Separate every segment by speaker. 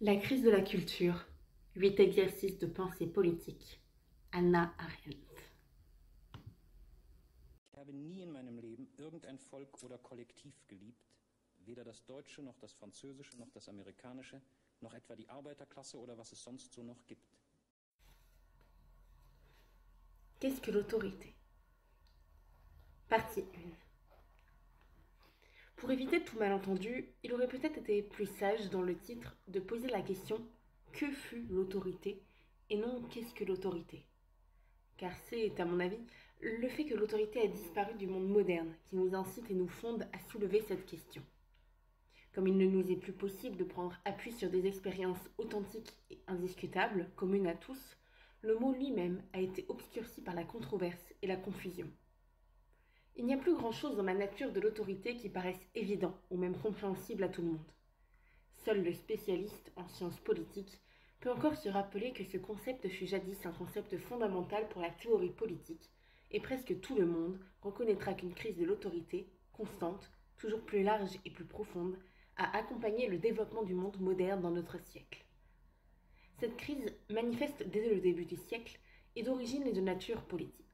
Speaker 1: La crise de la culture, 8 exercices de pensée politique. Hannah Arendt.
Speaker 2: Ich habe nie in meinem Leben irgendein Volk oder Kollektiv geliebt, weder das Deutsche noch das Französische noch das Amerikanische, noch etwa die Arbeiterklasse oder was es sonst so noch gibt.
Speaker 1: Qu'est-ce que l'autorité? Partie 1. Pour éviter tout malentendu, il aurait peut-être été plus sage dans le titre de poser la question « Que fut l'autorité ?» et non « Qu'est-ce que l'autorité ?» Car c'est, à mon avis, le fait que l'autorité a disparu du monde moderne qui nous incite et nous fonde à soulever cette question. Comme il ne nous est plus possible de prendre appui sur des expériences authentiques et indiscutables, communes à tous, le mot lui-même a été obscurci par la controverse et la confusion. Il n'y a plus grand-chose dans la nature de l'autorité qui paraisse évident ou même compréhensible à tout le monde. Seul le spécialiste en sciences politiques peut encore se rappeler que ce concept fut jadis un concept fondamental pour la théorie politique, et presque tout le monde reconnaîtra qu'une crise de l'autorité, constante, toujours plus large et plus profonde, a accompagné le développement du monde moderne dans notre siècle. Cette crise, manifeste dès le début du siècle, est d'origine et de nature politique.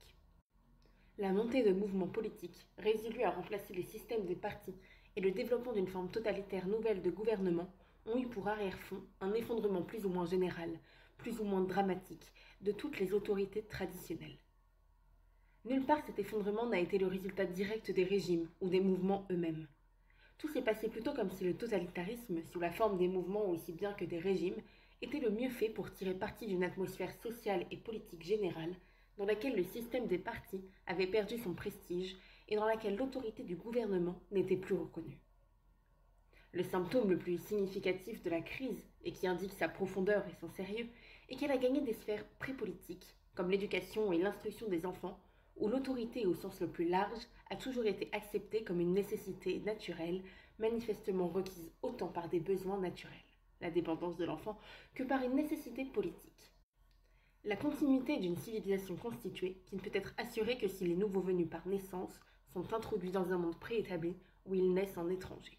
Speaker 1: La montée de mouvements politiques résolus à remplacer les systèmes des partis et le développement d'une forme totalitaire nouvelle de gouvernement ont eu pour arrière-fond un effondrement plus ou moins général, plus ou moins dramatique, de toutes les autorités traditionnelles. Nulle part cet effondrement n'a été le résultat direct des régimes ou des mouvements eux-mêmes. Tout s'est passé plutôt comme si le totalitarisme, sous la forme des mouvements aussi bien que des régimes, était le mieux fait pour tirer parti d'une atmosphère sociale et politique générale dans laquelle le système des partis avait perdu son prestige et dans laquelle l'autorité du gouvernement n'était plus reconnue. Le symptôme le plus significatif de la crise, et qui indique sa profondeur et son sérieux, est qu'elle a gagné des sphères pré-politiques, comme l'éducation et l'instruction des enfants, où l'autorité au sens le plus large a toujours été acceptée comme une nécessité naturelle, manifestement requise autant par des besoins naturels, la dépendance de l'enfant, que par une nécessité politique. La continuité d'une civilisation constituée qui ne peut être assurée que si les nouveaux venus par naissance sont introduits dans un monde préétabli où ils naissent en étrangers.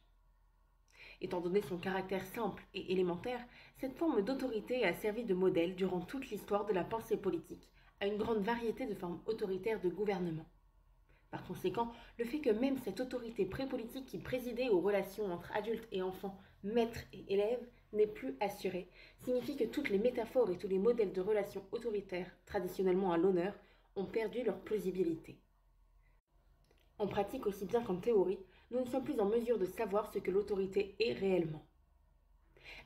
Speaker 1: Étant donné son caractère simple et élémentaire, cette forme d'autorité a servi de modèle durant toute l'histoire de la pensée politique à une grande variété de formes autoritaires de gouvernement. Par conséquent, le fait que même cette autorité pré-politique qui présidait aux relations entre adultes et enfants, maîtres et élèves, n'est plus assurée, signifie que toutes les métaphores et tous les modèles de relations autoritaires, traditionnellement à l'honneur, ont perdu leur plausibilité. En pratique aussi bien qu'en théorie, nous ne sommes plus en mesure de savoir ce que l'autorité est réellement.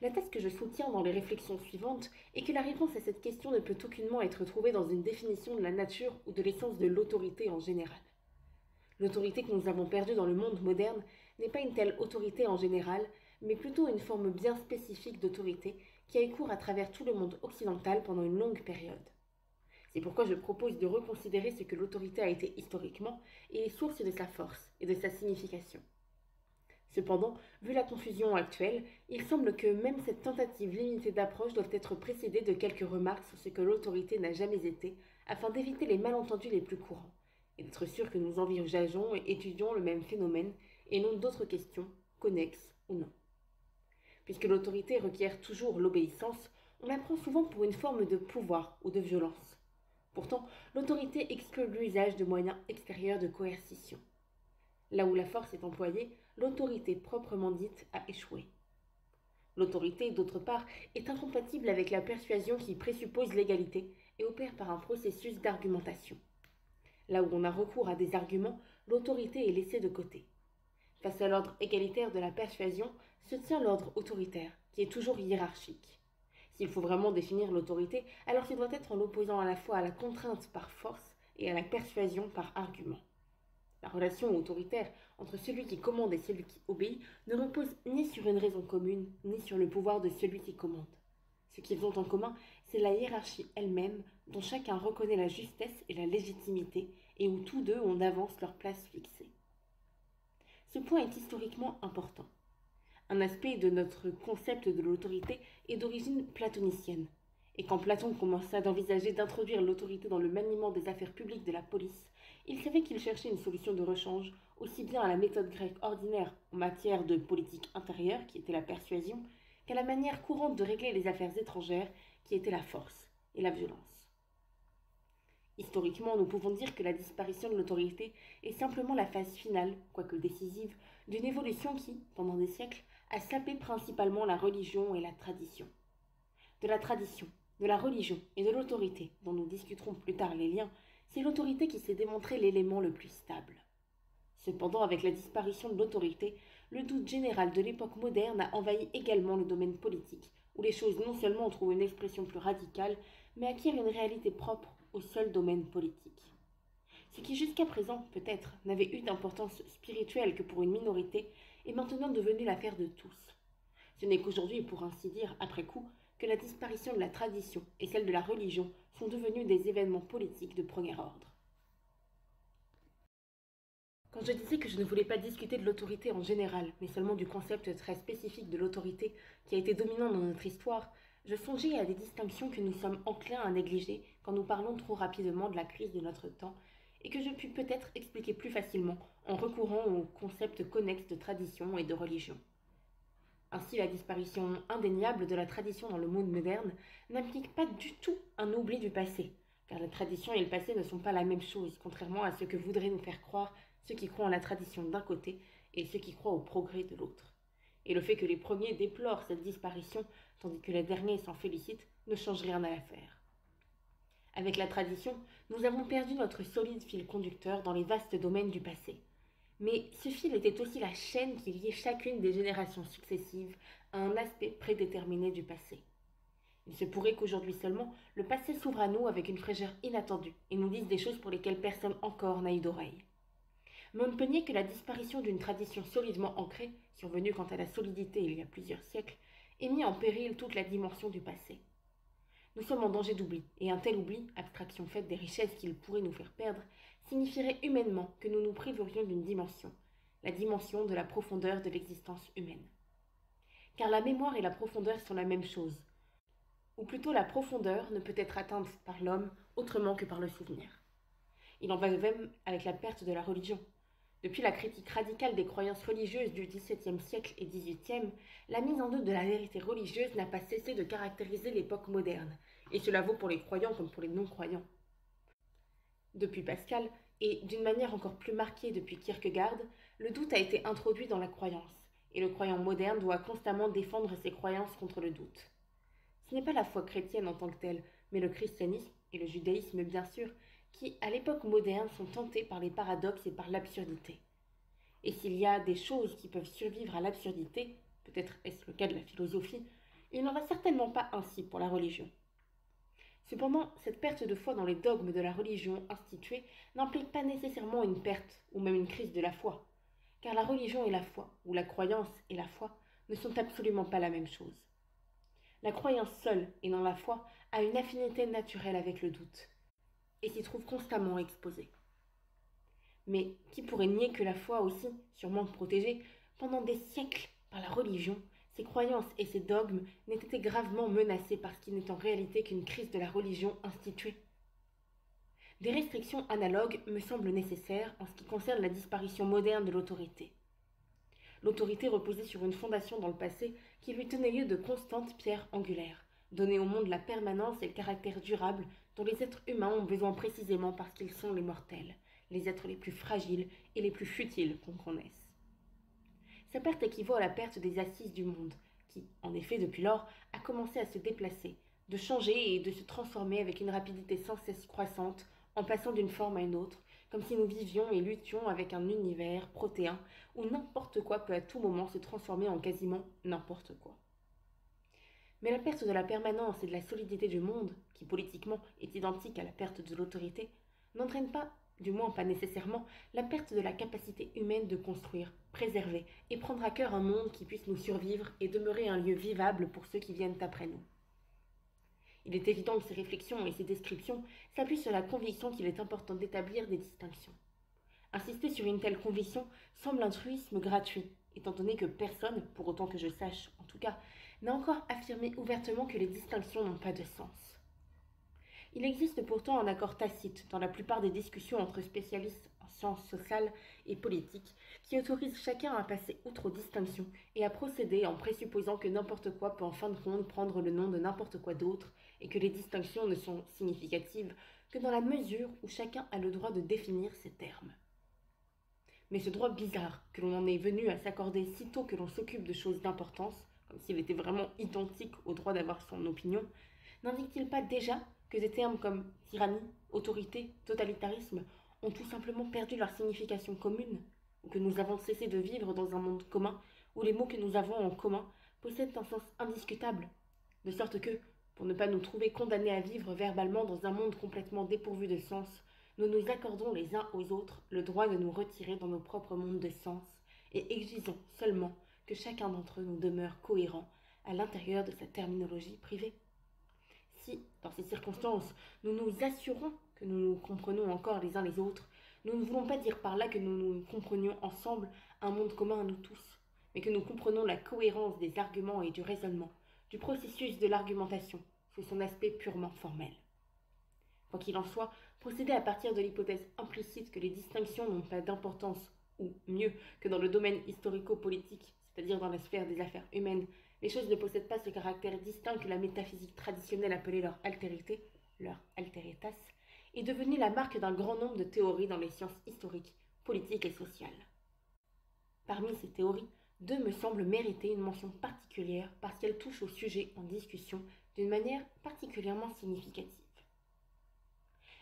Speaker 1: La thèse que je soutiens dans les réflexions suivantes est que la réponse à cette question ne peut aucunement être trouvée dans une définition de la nature ou de l'essence de l'autorité en général. L'autorité que nous avons perdue dans le monde moderne n'est pas une telle autorité en général, mais plutôt une forme bien spécifique d'autorité qui a eu cours à travers tout le monde occidental pendant une longue période. C'est pourquoi je propose de reconsidérer ce que l'autorité a été historiquement et les sources de sa force et de sa signification. Cependant, vu la confusion actuelle, il semble que même cette tentative limitée d'approche doit être précédée de quelques remarques sur ce que l'autorité n'a jamais été, afin d'éviter les malentendus les plus courants, et d'être sûr que nous envisageons et étudions le même phénomène, et non d'autres questions, connexes ou non. Puisque l'autorité requiert toujours l'obéissance, on la prend souvent pour une forme de pouvoir ou de violence. Pourtant, l'autorité exclut l'usage de moyens extérieurs de coercition. Là où la force est employée, l'autorité proprement dite a échoué. L'autorité, d'autre part, est incompatible avec la persuasion qui présuppose l'égalité et opère par un processus d'argumentation. Là où on a recours à des arguments, l'autorité est laissée de côté. Face à l'ordre égalitaire de la persuasion, se tient l'ordre autoritaire, qui est toujours hiérarchique. S'il faut vraiment définir l'autorité, alors ce doit être en l'opposant à la fois à la contrainte par force et à la persuasion par argument. La relation autoritaire entre celui qui commande et celui qui obéit ne repose ni sur une raison commune, ni sur le pouvoir de celui qui commande. Ce qu'ils ont en commun, c'est la hiérarchie elle-même, dont chacun reconnaît la justesse et la légitimité, et où tous deux ont d'avance leur place fixée. Ce point est historiquement important. Un aspect de notre concept de l'autorité est d'origine platonicienne. Et quand Platon commença d'envisager d'introduire l'autorité dans le maniement des affaires publiques de la police, il savait qu'il cherchait une solution de rechange aussi bien à la méthode grecque ordinaire en matière de politique intérieure, qui était la persuasion, qu'à la manière courante de régler les affaires étrangères qui était la force et la violence. Historiquement, nous pouvons dire que la disparition de l'autorité est simplement la phase finale, quoique décisive, d'une évolution qui, pendant des siècles, a sapé principalement la religion et la tradition. De la tradition, de la religion et de l'autorité, dont nous discuterons plus tard les liens, c'est l'autorité qui s'est démontré l'élément le plus stable. Cependant, avec la disparition de l'autorité, le doute général de l'époque moderne a envahi également le domaine politique, où les choses non seulement trouvent une expression plus radicale, mais acquièrent une réalité propre au seul domaine politique. Ce qui jusqu'à présent, peut-être, n'avait eu d'importance spirituelle que pour une minorité, est maintenant devenu l'affaire de tous. Ce n'est qu'aujourd'hui, pour ainsi dire, après coup, que la disparition de la tradition et celle de la religion sont devenues des événements politiques de premier ordre. Quand je disais que je ne voulais pas discuter de l'autorité en général, mais seulement du concept très spécifique de l'autorité qui a été dominant dans notre histoire, je songeais à des distinctions que nous sommes enclins à négliger quand nous parlons trop rapidement de la crise de notre temps, et que je puis peut-être expliquer plus facilement en recourant aux concepts connexes de tradition et de religion. Ainsi, la disparition indéniable de la tradition dans le monde moderne n'implique pas du tout un oubli du passé, car la tradition et le passé ne sont pas la même chose, contrairement à ce que voudraient nous faire croire ceux qui croient en la tradition d'un côté et ceux qui croient au progrès de l'autre. Et le fait que les premiers déplorent cette disparition, tandis que les derniers s'en félicitent, ne change rien à l'affaire. Avec la tradition, nous avons perdu notre solide fil conducteur dans les vastes domaines du passé. Mais ce fil était aussi la chaîne qui liait chacune des générations successives à un aspect prédéterminé du passé. Il se pourrait qu'aujourd'hui seulement, le passé s'ouvre à nous avec une fraîcheur inattendue et nous dise des choses pour lesquelles personne encore n'a eu d'oreille. Mais on ne peut nier que la disparition d'une tradition solidement ancrée, survenue quant à la solidité il y a plusieurs siècles, ait mis en péril toute la dimension du passé. Nous sommes en danger d'oubli, et un tel oubli, abstraction faite des richesses qu'il pourrait nous faire perdre, signifierait humainement que nous nous priverions d'une dimension, la dimension de la profondeur de l'existence humaine. Car la mémoire et la profondeur sont la même chose, ou plutôt la profondeur ne peut être atteinte par l'homme autrement que par le souvenir. Il en va de même avec la perte de la religion. Depuis la critique radicale des croyances religieuses du XVIIe siècle et XVIIIe, la mise en doute de la vérité religieuse n'a pas cessé de caractériser l'époque moderne, et cela vaut pour les croyants comme pour les non-croyants. Depuis Pascal, et d'une manière encore plus marquée depuis Kierkegaard, le doute a été introduit dans la croyance, et le croyant moderne doit constamment défendre ses croyances contre le doute. Ce n'est pas la foi chrétienne en tant que telle, mais le christianisme, et le judaïsme bien sûr, qui, à l'époque moderne, sont tentés par les paradoxes et par l'absurdité. Et s'il y a des choses qui peuvent survivre à l'absurdité, peut-être est-ce le cas de la philosophie, il n'en va certainement pas ainsi pour la religion. Cependant, cette perte de foi dans les dogmes de la religion instituée n'implique pas nécessairement une perte ou même une crise de la foi, car la religion et la foi, ou la croyance et la foi, ne sont absolument pas la même chose. La croyance seule, et non la foi, a une affinité naturelle avec le doute, et s'y trouve constamment exposée. Mais qui pourrait nier que la foi aussi, sûrement protégée, pendant des siècles par la religion, ses croyances et ses dogmes n'aient été gravement menacés par ce qui n'est en réalité qu'une crise de la religion instituée? Des restrictions analogues me semblent nécessaires en ce qui concerne la disparition moderne de l'autorité. L'autorité reposait sur une fondation dans le passé qui lui tenait lieu de constantes pierres angulaires, donner au monde la permanence et le caractère durable dont les êtres humains ont besoin précisément parce qu'ils sont les mortels, les êtres les plus fragiles et les plus futiles qu'on connaisse. Sa perte équivaut à la perte des assises du monde, qui, en effet, depuis lors, a commencé à se déplacer, de changer et de se transformer avec une rapidité sans cesse croissante, en passant d'une forme à une autre, comme si nous vivions et luttions avec un univers protéin où n'importe quoi peut à tout moment se transformer en quasiment n'importe quoi. Mais la perte de la permanence et de la solidité du monde, qui politiquement est identique à la perte de l'autorité, n'entraîne pas, du moins pas nécessairement, la perte de la capacité humaine de construire, préserver et prendre à cœur un monde qui puisse nous survivre et demeurer un lieu vivable pour ceux qui viennent après nous. Il est évident que ces réflexions et ces descriptions s'appuient sur la conviction qu'il est important d'établir des distinctions. Insister sur une telle conviction semble un truisme gratuit, étant donné que personne, pour autant que je sache en tout cas, n'a encore affirmé ouvertement que les distinctions n'ont pas de sens. Il existe pourtant un accord tacite dans la plupart des discussions entre spécialistes en sciences sociales et politiques, qui autorise chacun à passer outre aux distinctions et à procéder en présupposant que n'importe quoi peut en fin de compte prendre le nom de n'importe quoi d'autre et que les distinctions ne sont significatives que dans la mesure où chacun a le droit de définir ces termes. Mais ce droit bizarre que l'on en est venu à s'accorder sitôt que l'on s'occupe de choses d'importance, comme s'il était vraiment identique au droit d'avoir son opinion, n'indique-t-il pas déjà que des termes comme tyrannie, autorité, totalitarisme ont tout simplement perdu leur signification commune, ou que nous avons cessé de vivre dans un monde commun où les mots que nous avons en commun possèdent un sens indiscutable, de sorte que, pour ne pas nous trouver condamnés à vivre verbalement dans un monde complètement dépourvu de sens, nous nous accordons les uns aux autres le droit de nous retirer dans nos propres mondes de sens et exigeons seulement que chacun d'entre nous demeure cohérent à l'intérieur de sa terminologie privée. Si, dans ces circonstances, nous nous assurons que nous nous comprenons encore les uns les autres, nous ne voulons pas dire par là que nous nous comprenions ensemble un monde commun à nous tous, mais que nous comprenons la cohérence des arguments et du raisonnement, du processus de l'argumentation, sous son aspect purement formel. Quoi qu'il en soit, procéder à partir de l'hypothèse implicite que les distinctions n'ont pas d'importance, ou mieux, que dans le domaine historico-politique, c'est-à-dire dans la sphère des affaires humaines, les choses ne possèdent pas ce caractère distinct que la métaphysique traditionnelle appelait leur altérité, leur alteritas, est devenue la marque d'un grand nombre de théories dans les sciences historiques, politiques et sociales. Parmi ces théories, deux me semblent mériter une mention particulière parce qu'elles touchent au sujet en discussion d'une manière particulièrement significative.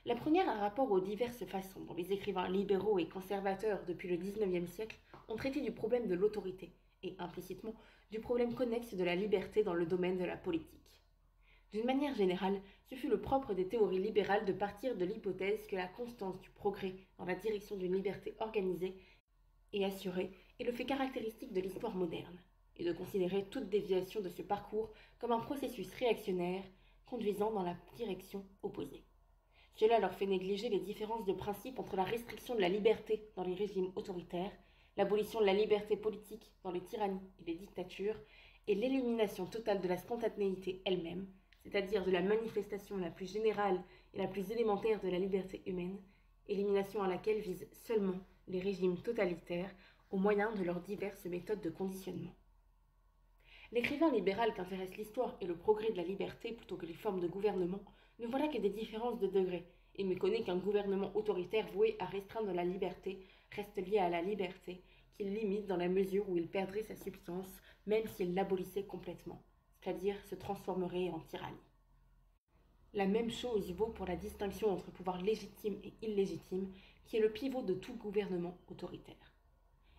Speaker 1: La première a rapport aux diverses façons dont les écrivains libéraux et conservateurs depuis le XIXe siècle ont traité du problème de l'autorité et, implicitement, du problème connexe de la liberté dans le domaine de la politique. D'une manière générale, ce fut le propre des théories libérales de partir de l'hypothèse que la constance du progrès dans la direction d'une liberté organisée et assurée est le fait caractéristique de l'histoire moderne, et de considérer toute déviation de ce parcours comme un processus réactionnaire conduisant dans la direction opposée. Cela leur fait négliger les différences de principe entre la restriction de la liberté dans les régimes autoritaires, l'abolition de la liberté politique dans les tyrannies et les dictatures, et l'élimination totale de la spontanéité elle-même, c'est-à-dire de la manifestation la plus générale et la plus élémentaire de la liberté humaine, élimination à laquelle visent seulement les régimes totalitaires au moyen de leurs diverses méthodes de conditionnement. L'écrivain libéral qu'intéresse l'histoire et le progrès de la liberté plutôt que les formes de gouvernement ne voit là que des différences de degrés et méconnaît qu'un gouvernement autoritaire voué à restreindre la liberté reste lié à la liberté qu'il limite dans la mesure où il perdrait sa substance même s'il l'abolissait complètement, c'est-à-dire se transformerait en tyrannie. La même chose vaut pour la distinction entre pouvoir légitime et illégitime qui est le pivot de tout gouvernement autoritaire.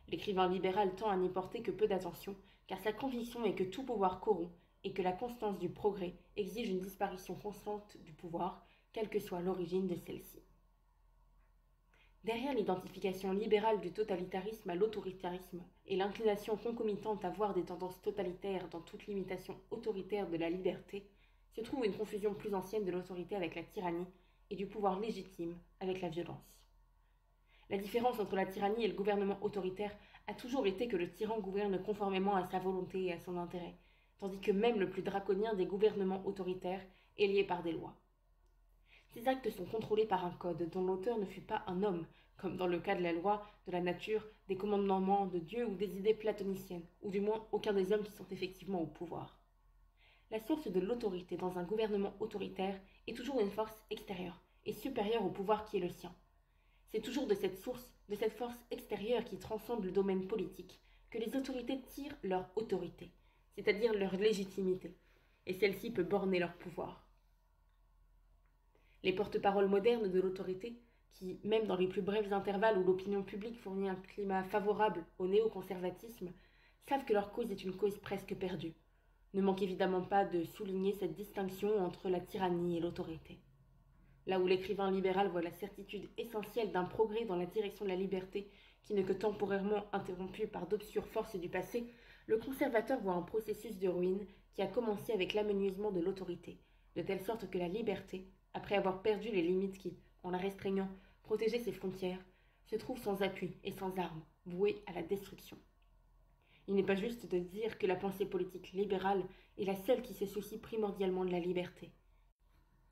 Speaker 1: L'écrivain libéral tend à n'y porter que peu d'attention car sa conviction est que tout pouvoir corrompt et que la constance du progrès exige une disparition constante du pouvoir, quelle que soit l'origine de celle-ci. Derrière l'identification libérale du totalitarisme à l'autoritarisme et l'inclination concomitante à voir des tendances totalitaires dans toute limitation autoritaire de la liberté, se trouve une confusion plus ancienne de l'autorité avec la tyrannie et du pouvoir légitime avec la violence. La différence entre la tyrannie et le gouvernement autoritaire a toujours été que le tyran gouverne conformément à sa volonté et à son intérêt, tandis que même le plus draconien des gouvernements autoritaires est lié par des lois. Ces actes sont contrôlés par un code dont l'auteur ne fut pas un homme, comme dans le cas de la loi, de la nature, des commandements de Dieu ou des idées platoniciennes, ou du moins aucun des hommes qui sont effectivement au pouvoir. La source de l'autorité dans un gouvernement autoritaire est toujours une force extérieure et supérieure au pouvoir qui est le sien. C'est toujours de cette source, de cette force extérieure qui transcende le domaine politique, que les autorités tirent leur autorité, c'est-à-dire leur légitimité, et celle-ci peut borner leur pouvoir. Les porte-paroles modernes de l'autorité, qui, même dans les plus brefs intervalles où l'opinion publique fournit un climat favorable au néoconservatisme, savent que leur cause est une cause presque perdue, ne manquent évidemment pas de souligner cette distinction entre la tyrannie et l'autorité. Là où l'écrivain libéral voit la certitude essentielle d'un progrès dans la direction de la liberté qui n'est que temporairement interrompu par d'obscures forces du passé, le conservateur voit un processus de ruine qui a commencé avec l'amenuisement de l'autorité, de telle sorte que la liberté, après avoir perdu les limites qui, en la restreignant, protégeaient ses frontières, se trouve sans appui et sans armes, vouée à la destruction. Il n'est pas juste de dire que la pensée politique libérale est la seule qui se soucie primordialement de la liberté.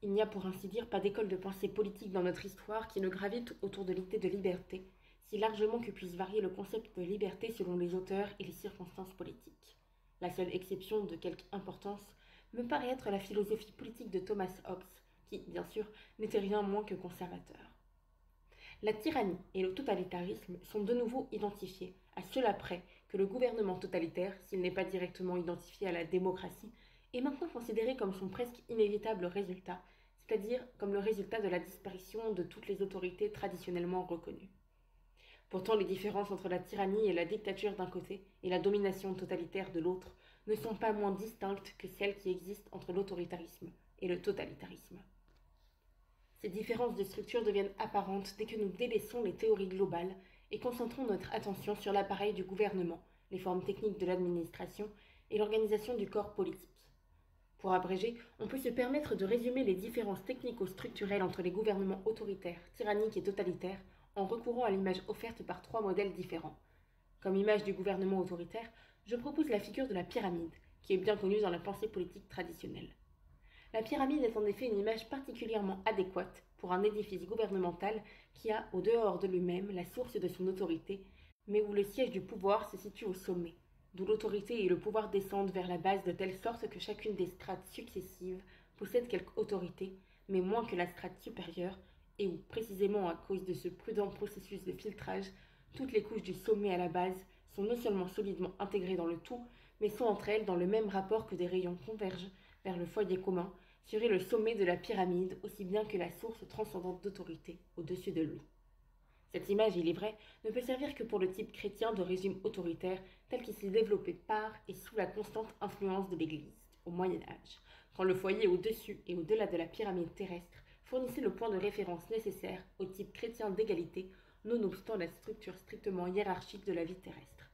Speaker 1: Il n'y a pour ainsi dire pas d'école de pensée politique dans notre histoire qui ne gravite autour de l'idée de liberté, si largement que puisse varier le concept de liberté selon les auteurs et les circonstances politiques. La seule exception de quelque importance me paraît être la philosophie politique de Thomas Hobbes, qui, bien sûr, n'était rien moins que conservateur. La tyrannie et le totalitarisme sont de nouveau identifiés, à cela près que le gouvernement totalitaire, s'il n'est pas directement identifié à la démocratie, est maintenant considéré comme son presque inévitable résultat, c'est-à-dire comme le résultat de la disparition de toutes les autorités traditionnellement reconnues. Pourtant, les différences entre la tyrannie et la dictature d'un côté et la domination totalitaire de l'autre ne sont pas moins distinctes que celles qui existent entre l'autoritarisme et le totalitarisme. Ces différences de structure deviennent apparentes dès que nous délaissons les théories globales et concentrons notre attention sur l'appareil du gouvernement, les formes techniques de l'administration et l'organisation du corps politique. Pour abréger, on peut se permettre de résumer les différences technico-structurelles entre les gouvernements autoritaires, tyranniques et totalitaires en recourant à l'image offerte par 3 modèles différents. Comme image du gouvernement autoritaire, je propose la figure de la pyramide, qui est bien connue dans la pensée politique traditionnelle. La pyramide est en effet une image particulièrement adéquate pour un édifice gouvernemental qui a, au dehors de lui-même, la source de son autorité, mais où le siège du pouvoir se situe au sommet, d'où l'autorité et le pouvoir descendent vers la base de telle sorte que chacune des strates successives possède quelque autorité, mais moins que la strate supérieure, et où, précisément à cause de ce prudent processus de filtrage, toutes les couches du sommet à la base sont non seulement solidement intégrées dans le tout, mais sont entre elles dans le même rapport que des rayons convergent vers le foyer commun, serait le sommet de la pyramide aussi bien que la source transcendante d'autorité au-dessus de lui. Cette image, il est vrai, ne peut servir que pour le type chrétien de régime autoritaire tel qu'il s'est développé par et sous la constante influence de l'Église, au Moyen-Âge, quand le foyer au-dessus et au-delà de la pyramide terrestre fournissait le point de référence nécessaire au type chrétien d'égalité, nonobstant la structure strictement hiérarchique de la vie terrestre.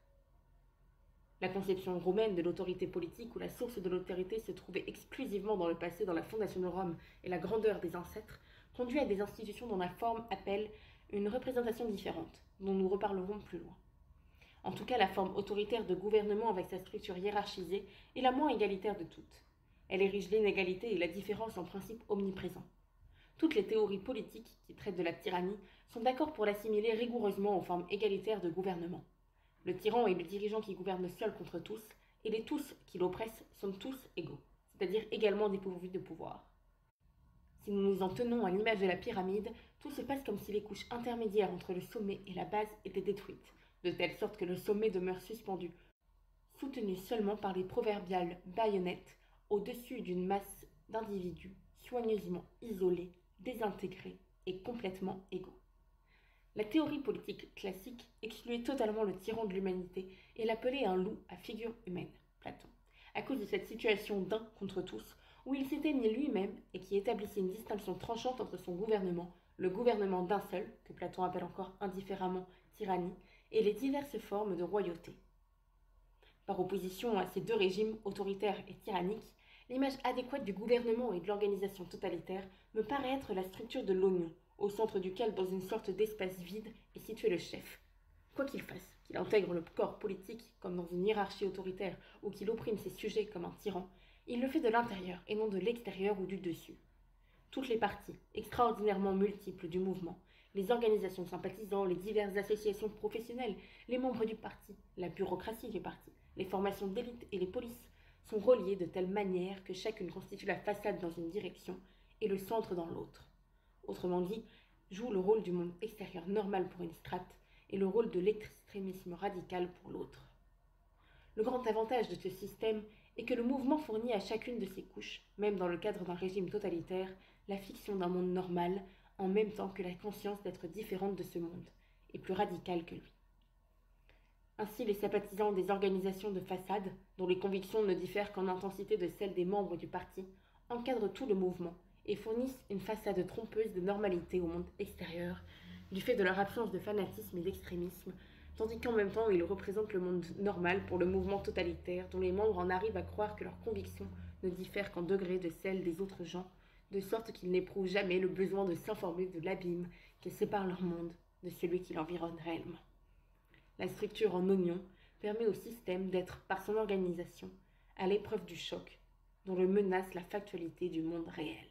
Speaker 1: La conception romaine de l'autorité politique où la source de l'autorité se trouvait exclusivement dans le passé, dans la fondation de Rome et la grandeur des ancêtres, conduit à des institutions dont la forme appelle une représentation différente, dont nous reparlerons plus loin. En tout cas, la forme autoritaire de gouvernement avec sa structure hiérarchisée est la moins égalitaire de toutes. Elle érige l'inégalité et la différence en principe omniprésent. Toutes les théories politiques qui traitent de la tyrannie sont d'accord pour l'assimiler rigoureusement aux formes égalitaires de gouvernement. Le tyran est le dirigeant qui gouverne seul contre tous, et les tous qui l'oppressent sont tous égaux, c'est-à-dire également dépourvus de pouvoir. Si nous nous en tenons à l'image de la pyramide, tout se passe comme si les couches intermédiaires entre le sommet et la base étaient détruites, de telle sorte que le sommet demeure suspendu, soutenu seulement par les proverbiales baïonnettes au-dessus d'une masse d'individus soigneusement isolés, désintégrés et complètement égaux. La théorie politique classique excluait totalement le tyran de l'humanité et l'appelait un loup à figure humaine, Platon, à cause de cette situation d'un contre tous, où il s'éteignait lui-même et qui établissait une distinction tranchante entre son gouvernement, le gouvernement d'un seul, que Platon appelle encore indifféremment tyrannie, et les diverses formes de royauté. Par opposition à ces deux régimes, autoritaires et tyranniques, l'image adéquate du gouvernement et de l'organisation totalitaire me paraît être la structure de l'oignon, au centre duquel, dans une sorte d'espace vide, est situé le chef. Quoi qu'il fasse, qu'il intègre le corps politique comme dans une hiérarchie autoritaire ou qu'il opprime ses sujets comme un tyran, il le fait de l'intérieur et non de l'extérieur ou du dessus. Toutes les parties, extraordinairement multiples du mouvement, les organisations de sympathisants, les diverses associations professionnelles, les membres du parti, la bureaucratie du parti, les formations d'élite et les polices, sont reliées de telle manière que chacune constitue la façade dans une direction et le centre dans l'autre. Autrement dit, joue le rôle du monde extérieur normal pour une strate et le rôle de l'extrémisme radical pour l'autre. Le grand avantage de ce système est que le mouvement fournit à chacune de ces couches, même dans le cadre d'un régime totalitaire, la fiction d'un monde normal, en même temps que la conscience d'être différente de ce monde, et plus radicale que lui. Ainsi, les sympathisants des organisations de façade, dont les convictions ne diffèrent qu'en intensité de celles des membres du parti, encadrent tout le mouvement et fournissent une façade trompeuse de normalité au monde extérieur, du fait de leur absence de fanatisme et d'extrémisme, tandis qu'en même temps ils représentent le monde normal pour le mouvement totalitaire, dont les membres en arrivent à croire que leurs convictions ne diffèrent qu'en degré de celles des autres gens, de sorte qu'ils n'éprouvent jamais le besoin de s'informer de l'abîme qui sépare leur monde de celui qui l'environne réellement. La structure en oignon permet au système d'être, par son organisation, à l'épreuve du choc, dont le menace la factualité du monde réel.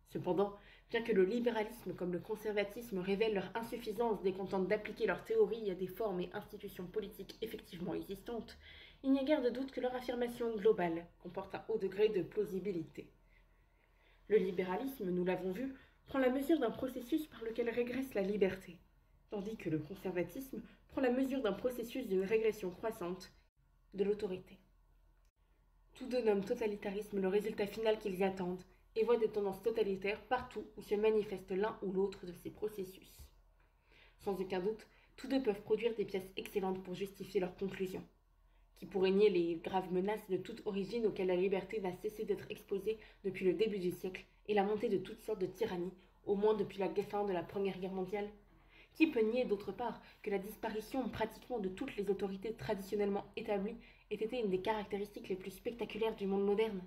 Speaker 1: Cependant, bien que le libéralisme comme le conservatisme révèlent leur insuffisance dès qu'on tente d'appliquer leur théorie à des formes et institutions politiques effectivement existantes, il n'y a guère de doute que leur affirmation globale comporte un haut degré de plausibilité. Le libéralisme, nous l'avons vu, prend la mesure d'un processus par lequel régresse la liberté, tandis que le conservatisme prend la mesure d'un processus d'une régression croissante de l'autorité. Tous deux nomment totalitarisme le résultat final qu'ils y attendent, et voient des tendances totalitaires partout où se manifeste l'un ou l'autre de ces processus. Sans aucun doute, tous deux peuvent produire des pièces excellentes pour justifier leurs conclusions. Qui pourrait nier les graves menaces de toute origine auxquelles la liberté n'a cessé d'être exposée depuis le début du siècle et la montée de toutes sortes de tyrannies, au moins depuis la fin de la Première Guerre mondiale? Qui peut nier, d'autre part, que la disparition pratiquement de toutes les autorités traditionnellement établies ait été une des caractéristiques les plus spectaculaires du monde moderne?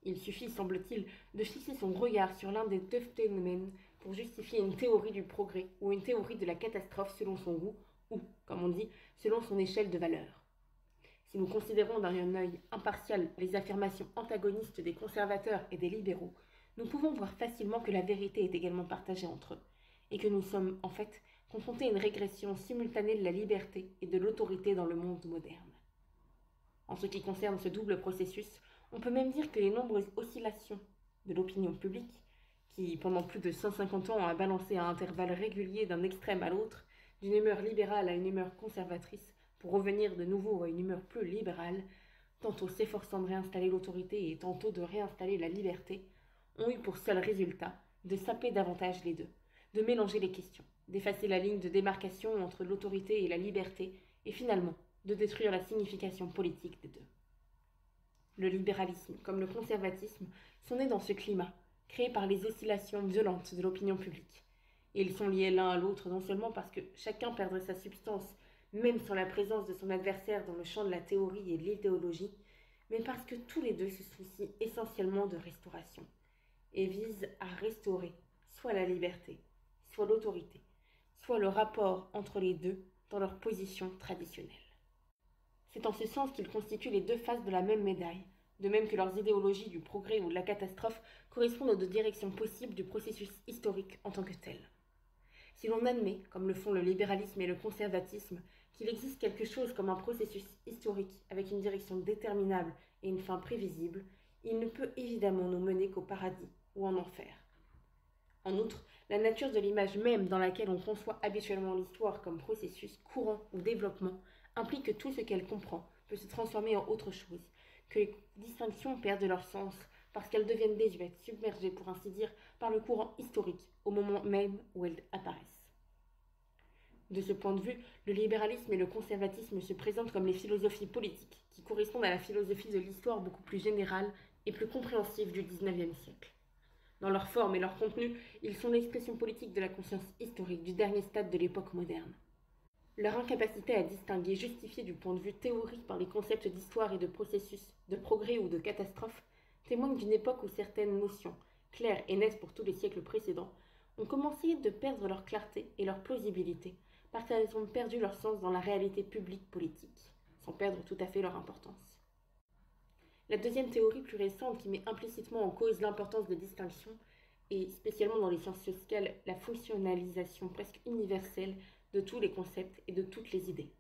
Speaker 1: Il suffit, semble-t-il, de fixer son regard sur l'un des deux phénomènes pour justifier une théorie du progrès ou une théorie de la catastrophe selon son goût ou, comme on dit, selon son échelle de valeur. Si nous considérons d'un œil impartial les affirmations antagonistes des conservateurs et des libéraux, nous pouvons voir facilement que la vérité est également partagée entre eux, et que nous sommes, en fait, confrontés à une régression simultanée de la liberté et de l'autorité dans le monde moderne. En ce qui concerne ce double processus, on peut même dire que les nombreuses oscillations de l'opinion publique, qui pendant plus de 150 ans a balancé à intervalles réguliers d'un extrême à l'autre, d'une humeur libérale à une humeur conservatrice, pour revenir de nouveau à une humeur plus libérale, tantôt s'efforçant de réinstaller l'autorité et tantôt de réinstaller la liberté, ont eu pour seul résultat de saper davantage les deux, de mélanger les questions, d'effacer la ligne de démarcation entre l'autorité et la liberté, et finalement de détruire la signification politique des deux. Le libéralisme, comme le conservatisme, sont nés dans ce climat, créé par les oscillations violentes de l'opinion publique. Et ils sont liés l'un à l'autre non seulement parce que chacun perdrait sa substance, même sans la présence de son adversaire dans le champ de la théorie et de l'idéologie, mais parce que tous les deux se soucient essentiellement de restauration, et visent à restaurer soit la liberté, soit l'autorité, soit le rapport entre les deux dans leur position traditionnelle. C'est en ce sens qu'ils constituent les deux faces de la même médaille, de même que leurs idéologies du progrès ou de la catastrophe correspondent aux deux directions possibles du processus historique en tant que tel. Si l'on admet, comme le font le libéralisme et le conservatisme, qu'il existe quelque chose comme un processus historique avec une direction déterminable et une fin prévisible, il ne peut évidemment nous mener qu'au paradis ou en enfer. En outre, la nature de l'image même dans laquelle on conçoit habituellement l'histoire comme processus courant ou développement implique que tout ce qu'elle comprend peut se transformer en autre chose, que les distinctions perdent leur sens parce qu'elles deviennent désuètes, submergées pour ainsi dire par le courant historique au moment même où elles apparaissent. De ce point de vue, le libéralisme et le conservatisme se présentent comme les philosophies politiques qui correspondent à la philosophie de l'histoire beaucoup plus générale et plus compréhensive du XIXe siècle. Dans leur forme et leur contenu, ils sont l'expression politique de la conscience historique du dernier stade de l'époque moderne. Leur incapacité à distinguer justifiée du point de vue théorique par les concepts d'histoire et de processus, de progrès ou de catastrophe, témoigne d'une époque où certaines notions, claires et nettes pour tous les siècles précédents, ont commencé de perdre leur clarté et leur plausibilité, parce qu'elles ont perdu leur sens dans la réalité publique politique, sans perdre tout à fait leur importance. La deuxième théorie plus récente qui met implicitement en cause l'importance des distinctions, et spécialement dans les sciences sociales, la fonctionnalisation presque universelle de tous les concepts et de toutes les idées.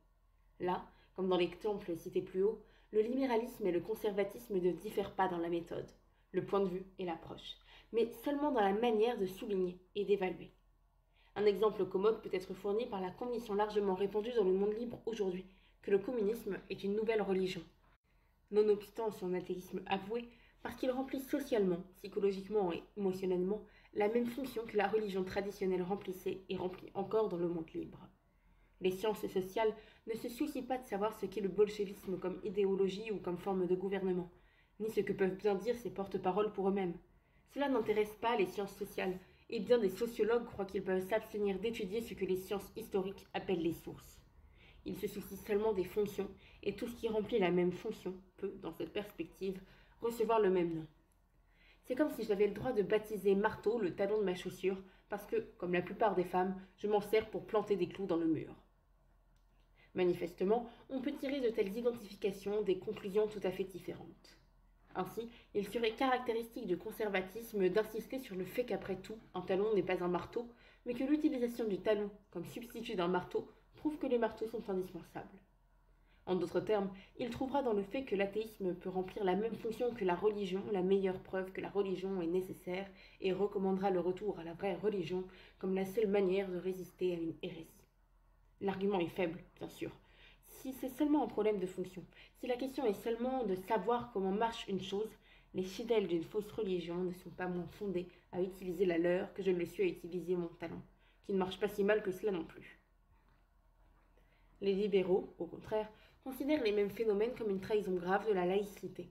Speaker 1: Là, comme dans l'exemple cité plus haut, le libéralisme et le conservatisme ne diffèrent pas dans la méthode, le point de vue et l'approche, mais seulement dans la manière de souligner et d'évaluer. Un exemple commode peut être fourni par la conviction largement répandue dans le monde libre aujourd'hui que le communisme est une nouvelle religion. Nonobstant son athéisme avoué, parce qu'il remplit socialement, psychologiquement et émotionnellement la même fonction que la religion traditionnelle remplissait et remplit encore dans le monde libre. Les sciences sociales ne se soucient pas de savoir ce qu'est le bolchevisme comme idéologie ou comme forme de gouvernement, ni ce que peuvent bien dire ses porte-paroles pour eux-mêmes. Cela n'intéresse pas les sciences sociales, et bien des sociologues croient qu'ils peuvent s'abstenir d'étudier ce que les sciences historiques appellent les sources. Ils se soucient seulement des fonctions, et tout ce qui remplit la même fonction peut, dans cette perspective, recevoir le même nom. C'est comme si j'avais le droit de baptiser marteau le talon de ma chaussure, parce que, comme la plupart des femmes, je m'en sers pour planter des clous dans le mur. Manifestement, on peut tirer de telles identifications des conclusions tout à fait différentes. Ainsi, il serait caractéristique du conservatisme d'insister sur le fait qu'après tout, un talon n'est pas un marteau, mais que l'utilisation du talon comme substitut d'un marteau prouve que les marteaux sont indispensables. En d'autres termes, il trouvera dans le fait que l'athéisme peut remplir la même fonction que la religion la meilleure preuve que la religion est nécessaire et recommandera le retour à la vraie religion comme la seule manière de résister à une hérésie. L'argument est faible, bien sûr. Si c'est seulement un problème de fonction, si la question est seulement de savoir comment marche une chose, les fidèles d'une fausse religion ne sont pas moins fondés à utiliser la leur que je le suis à utiliser mon talent, qui ne marche pas si mal que cela non plus. Les libéraux, au contraire, considèrent les mêmes phénomènes comme une trahison grave de la laïcité,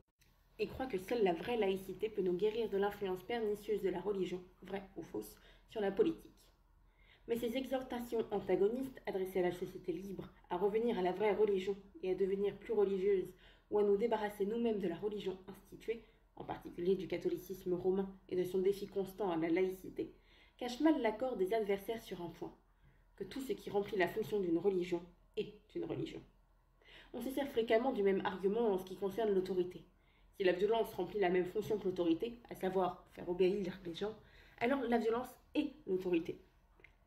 Speaker 1: et croient que seule la vraie laïcité peut nous guérir de l'influence pernicieuse de la religion, vraie ou fausse, sur la politique. Mais ces exhortations antagonistes adressées à la société libre à revenir à la vraie religion et à devenir plus religieuse ou à nous débarrasser nous-mêmes de la religion instituée, en particulier du catholicisme romain et de son défi constant à la laïcité, cachent mal l'accord des adversaires sur un point, que tout ce qui remplit la fonction d'une religion est une religion. On se sert fréquemment du même argument en ce qui concerne l'autorité. Si la violence remplit la même fonction que l'autorité, à savoir faire obéir les gens, alors la violence est l'autorité.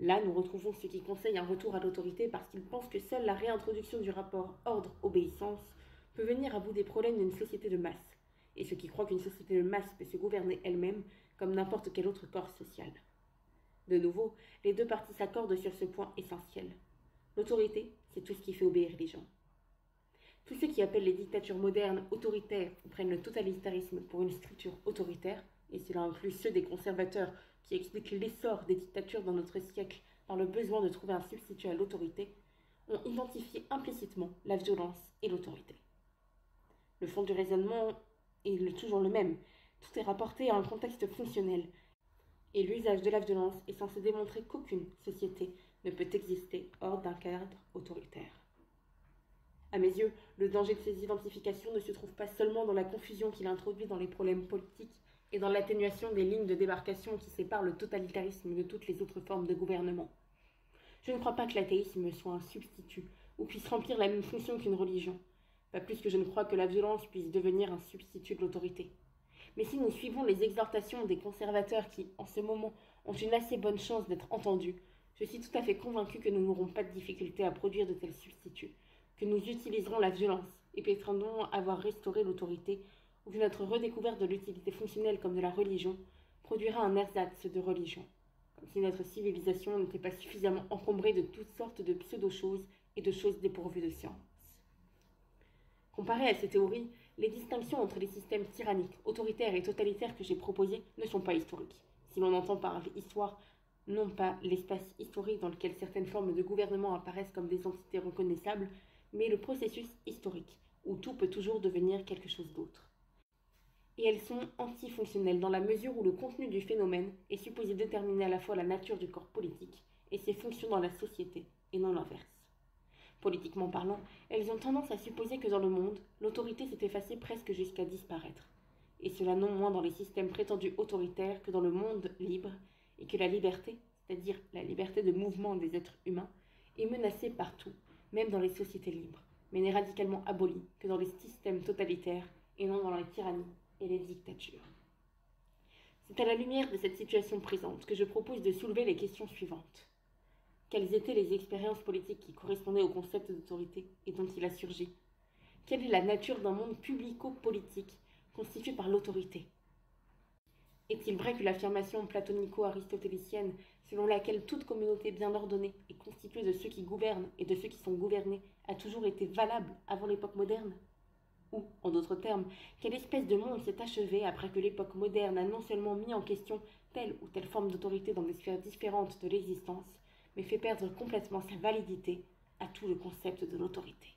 Speaker 1: Là, nous retrouvons ceux qui conseillent un retour à l'autorité parce qu'ils pensent que seule la réintroduction du rapport ordre-obéissance peut venir à bout des problèmes d'une société de masse, et ceux qui croient qu'une société de masse peut se gouverner elle-même comme n'importe quel autre corps social. De nouveau, les deux parties s'accordent sur ce point essentiel. L'autorité, c'est tout ce qui fait obéir les gens. Tous ceux qui appellent les dictatures modernes autoritaires ou prennent le totalitarisme pour une structure autoritaire, et cela inclut ceux des conservateurs qui expliquent l'essor des dictatures dans notre siècle par le besoin de trouver un substitut à l'autorité, ont identifié implicitement la violence et l'autorité. Le fond du raisonnement est toujours le même, tout est rapporté à un contexte fonctionnel, et l'usage de la violence est censé démontrer qu'aucune société ne peut exister hors d'un cadre autoritaire. À mes yeux, le danger de ces identifications ne se trouve pas seulement dans la confusion qu'il introduit dans les problèmes politiques et dans l'atténuation des lignes de démarcation qui séparent le totalitarisme de toutes les autres formes de gouvernement. Je ne crois pas que l'athéisme soit un substitut ou puisse remplir la même fonction qu'une religion, pas plus que je ne crois que la violence puisse devenir un substitut de l'autorité. Mais si nous suivons les exhortations des conservateurs qui, en ce moment, ont une assez bonne chance d'être entendus, je suis tout à fait convaincu que nous n'aurons pas de difficulté à produire de tels substituts, que nous utiliserons la violence et prétendrons avoir restauré l'autorité, ou que notre redécouverte de l'utilité fonctionnelle comme de la religion produira un ersatz de religion, comme si notre civilisation n'était pas suffisamment encombrée de toutes sortes de pseudo-choses et de choses dépourvues de science. Comparé à ces théories, les distinctions entre les systèmes tyranniques, autoritaires et totalitaires que j'ai proposés ne sont pas historiques, si l'on entend par histoire non pas l'espace historique dans lequel certaines formes de gouvernement apparaissent comme des entités reconnaissables, mais le processus historique, où tout peut toujours devenir quelque chose d'autre. Et elles sont antifonctionnelles dans la mesure où le contenu du phénomène est supposé déterminer à la fois la nature du corps politique et ses fonctions dans la société, et non l'inverse. Politiquement parlant, elles ont tendance à supposer que dans le monde, l'autorité s'est effacée presque jusqu'à disparaître, et cela non moins dans les systèmes prétendus autoritaires que dans le monde libre, et que la liberté, c'est-à-dire la liberté de mouvement des êtres humains, est menacée partout, même dans les sociétés libres, mais n'est radicalement abolie que dans les systèmes totalitaires et non dans les tyrannies et les dictatures. C'est à la lumière de cette situation présente que je propose de soulever les questions suivantes. Quelles étaient les expériences politiques qui correspondaient au concept d'autorité et dont il a surgi? Quelle est la nature d'un monde publico-politique constitué par l'autorité? Est-il vrai que l'affirmation platonico-aristotélicienne, selon laquelle toute communauté bien ordonnée est constituée de ceux qui gouvernent et de ceux qui sont gouvernés, a toujours été valable avant l'époque moderne? Ou, en d'autres termes, quelle espèce de monde s'est achevé après que l'époque moderne a non seulement mis en question telle ou telle forme d'autorité dans des sphères différentes de l'existence, mais fait perdre complètement sa validité à tout le concept de l'autorité?